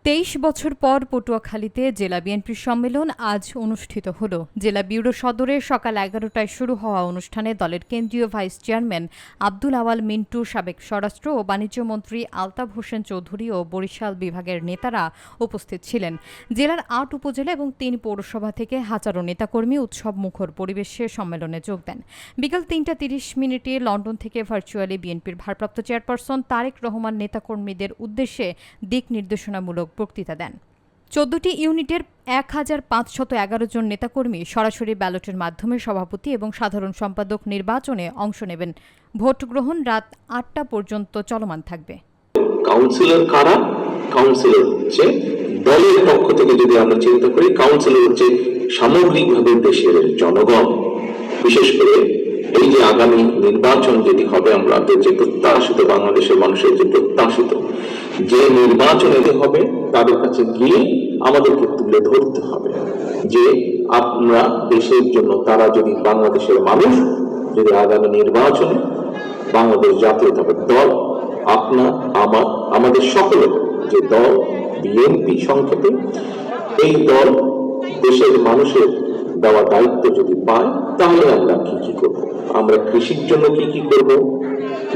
23 বছর পর পটুয়াখালীতে জেলা বিএনপির সম্মেলন আজ অনুষ্ঠিত হলো। জেলা ব্যুরো সদরে সকাল 11টায় শুরু হওয়া অনুষ্ঠানে দলের কেন্দ্রীয় ভাইস চেয়ারম্যান আব্দুল আওয়াল মিন্টু, সাবেক স্বরাষ্ট্র ও বাণিজ্য মন্ত্রী আলতাফ হোসেন চৌধুরী ও বরিশাল বিভাগের নেতারা উপস্থিত ছিলেন। জেলার 8 উপজেলা এবং 3 পৌরসভা থেকে হাজারো নেতাকর্মী উৎসব মুখর পরিবেশে সম্মেলনে যোগ দেন। বিকাল 3:30 লন্ডন থেকে ভার্চুয়ালি বিএনপির ভারপ্রাপ্ত চেয়ারপারসন তারেক রহমান নেতাকর্মীদের উদ্দেশ্যে দিক নির্দেশনামূলক বক্তৃতা দেন। 14টি ইউনিটের 1511 জন নেতাকর্মী সরাসরি ব্যালটের মাধ্যমে সভাপতি এবং সাধারণ সম্পাদক নির্বাচনে অংশ নেবেন। ভোট গ্রহণ রাত 8টা পর্যন্ত চলমান থাকবে। কাউন্সিলর কারা? কাউন্সিলর হচ্ছে দলের পক্ষ থেকে যদি আমরা চিন্তা করি, কাউন্সিলর হচ্ছে সামগ্রিকভাবে দেশের জনগণ। বিশেষ করে এই যে আগামী নির্বাচন যেটি হবে, আমাদের যে প্রত্যাশিত, বাংলাদেশের মানুষের যে প্রত্যাশিত যে নির্বাচন এতে হবে, তাদের কাছে গিয়ে আমাদেরকে তুলে ধরতে হবে যে আমরা দেশের জন্য, তারা যদি বাংলাদেশের মানুষ যদি আগামী নির্বাচনে বাংলাদেশ জাতীয়তাবাদী দল, আপনার আমার আমাদের সকলের যে দল বিএনপি সংক্ষেপে, এই দল দেশের মানুষের দেওয়া দায়িত্ব যদি পায়, তাহলে আমরা কি করব? আমরা কৃষির জন্য কি করব?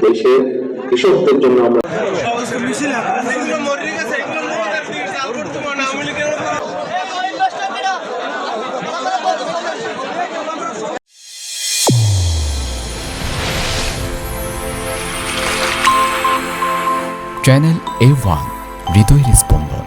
দেশের কৃষকদের জন্য আমরা চ্যানেল A1 হৃদয়ের স্পন্দন।